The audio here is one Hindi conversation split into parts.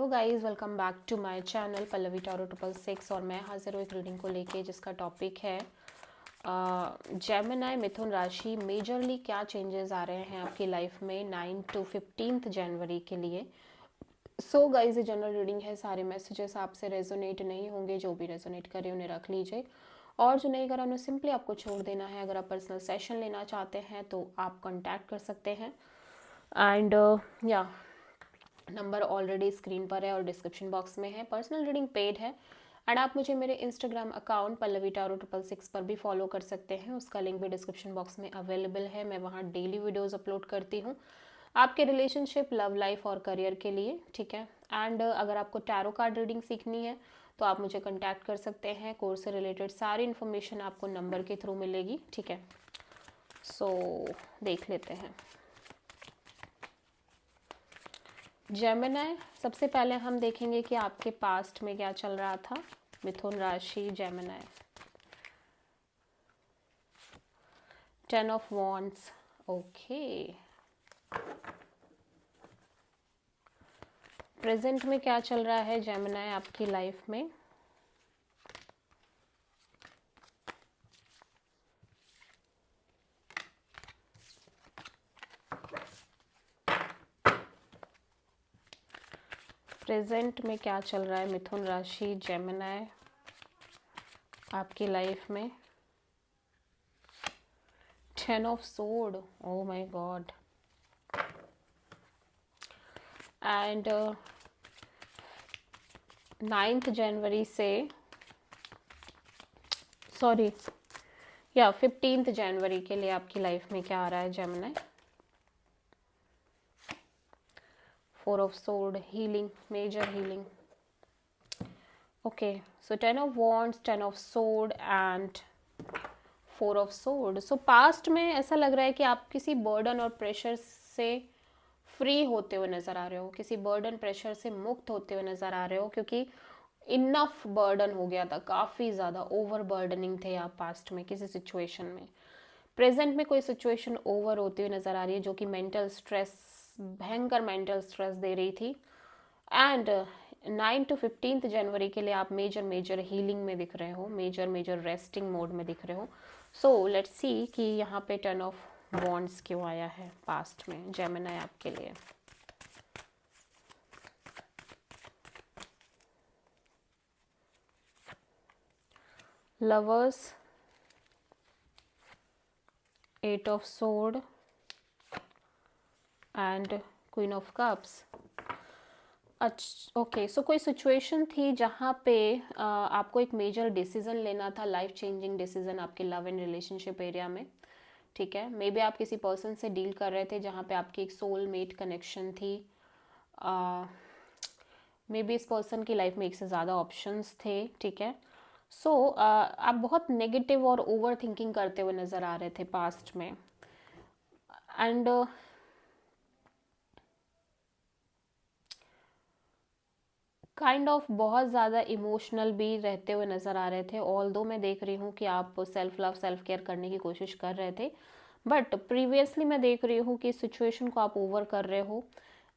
Hello guys, welcome back to my channel Pallavi tarot 666 और मैं हाजिर हूँ एक रीडिंग को लेके जिसका टॉपिक है जेमिनी मिथुन राशि मेजरली क्या चेंजेस आ रहे हैं आपकी लाइफ में 9 to 15 जनवरी के लिए। सो गाइस, ये जनरल रीडिंग है, सारे मैसेजेस आपसे रेजोनेट नहीं होंगे, जो भी रेजोनेट करे उन्हें रख लीजिए और जो नहीं करा उन्हें सिंपली आपको छोड़ देना है। अगर आप पर्सनल सेशन लेना चाहते हैं तो आप कॉन्टैक्ट कर सकते हैं एंड या नंबर ऑलरेडी स्क्रीन पर है और डिस्क्रिप्शन बॉक्स में है। पर्सनल रीडिंग पेड है एंड आप मुझे मेरे इंस्टाग्राम अकाउंट पल्लवी टैरो 666 पर भी फॉलो कर सकते हैं, उसका लिंक भी डिस्क्रिप्शन बॉक्स में अवेलेबल है। मैं वहाँ डेली वीडियोस अपलोड करती हूँ आपके रिलेशनशिप, लव लाइफ और करियर के लिए, ठीक है। एंड अगर आपको टैरो कार्ड रीडिंग सीखनी है तो आप मुझे कॉन्टैक्ट कर सकते हैं। कोर्स से रिलेटेड सारी इन्फॉर्मेशन आपको नंबर के थ्रू मिलेगी, ठीक है। सो देख लेते हैं जेमिनी। सबसे पहले हम देखेंगे कि आपके पास्ट में क्या चल रहा था। मिथुन राशि Gemini, 10 of wands, okay. Present में क्या चल रहा है जेमिनी आपकी लाइफ में। प्रेजेंट में क्या चल रहा है मिथुन राशि जेमिनी आपकी लाइफ में। 10 of sword, oh my God. And 9 जनवरी से सॉरी या 15 जनवरी के लिए आपकी लाइफ में क्या आ रहा है Gemini. 4 of sword, healing, major healing. Okay, so 10 of wands, 10 of sword and 4 of sword. So past में ऐसा लग रहा है कि आप किसी बर्डन और प्रेशर से फ्री होते हुए नज़र आ रहे हो, किसी बर्डन प्रेशर से मुक्त होते हुए नज़र आ रहे हो, क्योंकि इनफ बर्डन हो गया था, काफ़ी ज़्यादा ओवर बर्डनिंग थे आप पास्ट में किसी सिचुएशन में। प्रेजेंट में कोई सिचुएशन ओवर होती हुई नज़र आ रही है जो कि मेंटल स्ट्रेस, भयंकर मेंटल स्ट्रेस दे रही थी। एंड 9 to 15 जनवरी के लिए आप मेजर मेजर हीलिंग में दिख रहे हो, मेजर मेजर रेस्टिंग मोड में दिख रहे हो। सो लेट्स सी कि यहाँ पे 10 ऑफ वॉन्ड्स क्यों आया है पास्ट में जेमिनी आपके लिए। Lovers, 8 of sword and queen of cups. अच्छा, ओके। सो कोई सिचुएशन थी जहाँ पे आपको एक मेजर डिसीजन लेना था, लाइफ चेंजिंग डिसीजन आपके लव एंड रिलेशनशिप एरिया में, ठीक है। मे बी आप किसी पर्सन से डील कर रहे थे जहाँ पे आपकी एक सोलमेट कनेक्शन थी। मे बी इस पर्सन की लाइफ में एक से ज़्यादा ऑप्शंस थे, ठीक है। सो आप बहुत नेगेटिव और ओवर थिंकिंग करते हुए नज़र आ रहे थे पास्ट में एंड काइंड ऑफ बहुत ज़्यादा इमोशनल भी रहते हुए नज़र आ रहे थे। ऑल दो मैं देख रही हूँ कि आप सेल्फ लव, सेल्फ केयर करने की कोशिश कर रहे थे, बट प्रीवियसली मैं देख रही हूँ कि सिचुएशन को आप ओवर कर रहे हो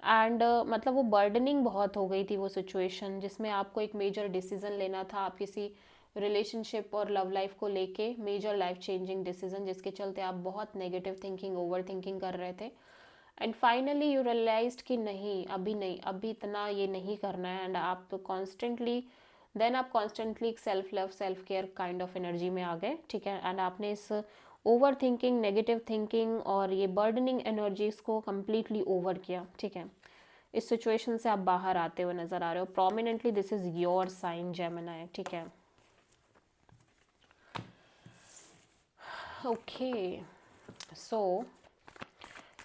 एंड मतलब वो बर्डनिंग बहुत हो गई थी वो सिचुएशन जिसमें आपको एक मेजर डिसीजन लेना था। आप किसी रिलेशनशिप और लव लाइफ को लेके मेजर लाइफ चेंजिंग डिसीजन, जिसके चलते आप बहुत नेगेटिव थिंकिंग, ओवर थिंकिंग कर रहे थे एंड फाइनली यू रियलाइज्ड कि नहीं, अभी नहीं, अभी इतना ये नहीं करना है। एंड आप कॉन्स्टेंटली आप कॉन्स्टेंटली एक self love, self care kind of energy में आ गए, ठीक है। एंड आपने इस ओवर थिंकिंग, नेगेटिव थिंकिंग और ये बर्डनिंग एनर्जीज को कम्प्लीटली ओवर किया, ठीक है। इस सिचुएशन से आप बाहर आते हुए नजर आ रहे हो prominently. This is your sign Gemini, ठीक है। Okay, so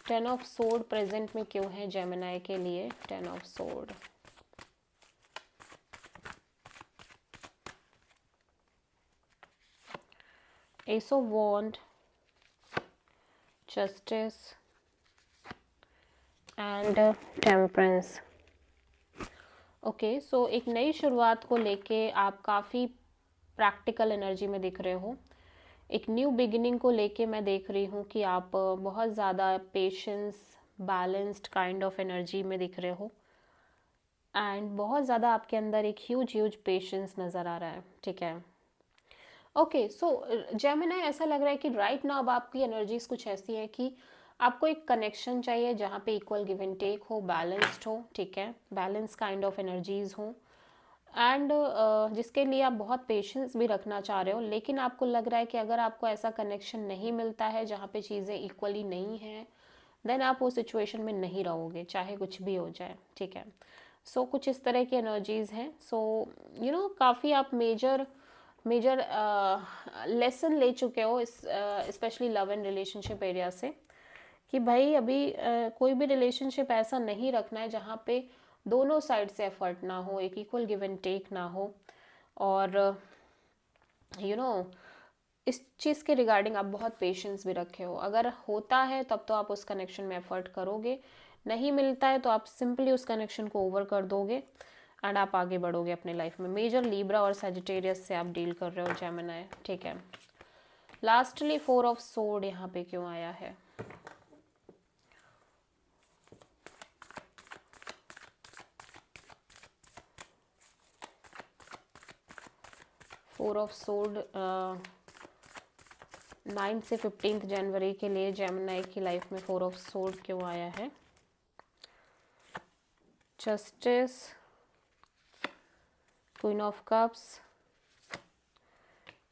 10 of sword present में क्यों है जेमिनी के लिए। 10 of sword, ace of wand, justice and temperance. Okay, so एक नई शुरुआत को लेके आप काफ़ी प्रैक्टिकल एनर्जी में दिख रहे हो। एक न्यू बिगिनिंग को लेके मैं देख रही हूँ कि आप बहुत ज़्यादा patience, balanced kind of energy में दिख रहे हो एंड बहुत ज़्यादा आपके अंदर एक ह्यूज पेशेंस नज़र आ रहा है, ठीक है। ओके, सो जेमिनी, ऐसा लग रहा है कि राइट नाउ अब आपकी एनर्जीज कुछ ऐसी है कि आपको एक कनेक्शन चाहिए जहाँ पे इक्वल गिव एंड टेक हो, बैलेंस्ड हो, ठीक है, बैलेंस काइंड ऑफ एनर्जीज हो, एंड जिसके लिए आप बहुत पेशेंस भी रखना चाह रहे हो। लेकिन आपको लग रहा है कि अगर आपको ऐसा कनेक्शन नहीं मिलता है जहाँ पे चीज़ें इक्वली नहीं हैं, देन आप उस सिचुएशन में नहीं रहोगे, चाहे कुछ भी हो जाए, ठीक है। सो कुछ इस तरह की एनर्जीज हैं। सो काफ़ी आप मेजर मेजर लेसन ले चुके हो इस specially love and relationship area से, कि भाई अभी कोई भी रिलेशनशिप ऐसा नहीं रखना है जहाँ पे दोनों साइड से एफर्ट ना हो, एक इक्वल गिव एंड टेक ना हो। और इस चीज़ के रिगार्डिंग आप बहुत पेशेंस भी रखे हो। अगर होता है तब तो आप उस कनेक्शन में एफर्ट करोगे, नहीं मिलता है तो आप सिंपली उस कनेक्शन को ओवर कर दोगे एंड आप आगे बढ़ोगे अपने लाइफ में। मेजर लीब्रा और सजिटेरियस से आप डील कर रहे हो जेमिनी, ठीक है। लास्टली 4 ऑफ सोर्ड यहाँ पे क्यों आया है? फोर ऑफ सोर्ड 9 से 15 जनवरी के लिए जेमिनी की लाइफ में 4 ऑफ सोर्ड क्यों आया है? Justice, queen of cups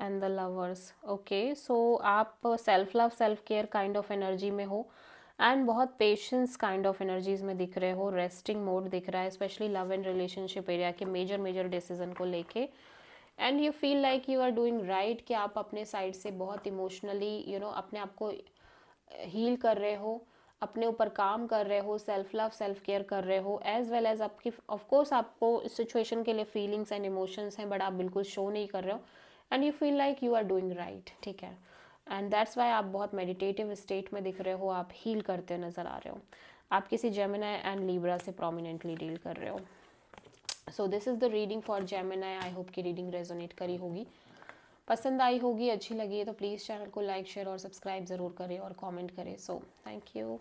and the lovers. Okay, so आप self love self care kind of energy में हो एंड बहुत पेशेंस काइंड ऑफ एनर्जीज में दिख रहे हो। रेस्टिंग मोड दिख रहा है specially love and relationship area के मेजर डिसीजन को लेके। And you feel like you are doing right, कि आप अपने साइड से बहुत इमोशनली अपने आप को हील कर रहे हो, अपने ऊपर काम कर रहे हो, सेल्फ लव सेल्फ केयर कर रहे हो, एज वेल एज आपकी ऑफकोर्स आपको इस सिचुएशन के लिए फीलिंग्स एंड इमोशंस हैं, बट आप बिल्कुल शो नहीं कर रहे हो and you feel like you are doing right, ठीक है। एंड दैट्स वाई आप बहुत मेडिटेटिव स्टेट में दिख रहे हो, आप हील करते नज़र आ रहे हो। आप किसी जेमिनी एंड लिब्रा से प्रोमिनेंटली डील कर रहे हो। So this is the reading for Gemini. I hope की रीडिंग रेजोनेट करी होगी, पसंद आई होगी, अच्छी लगी है तो प्लीज़ चैनल को लाइक शेयर और सब्सक्राइब ज़रूर करें और कमेंट करें। So thank you.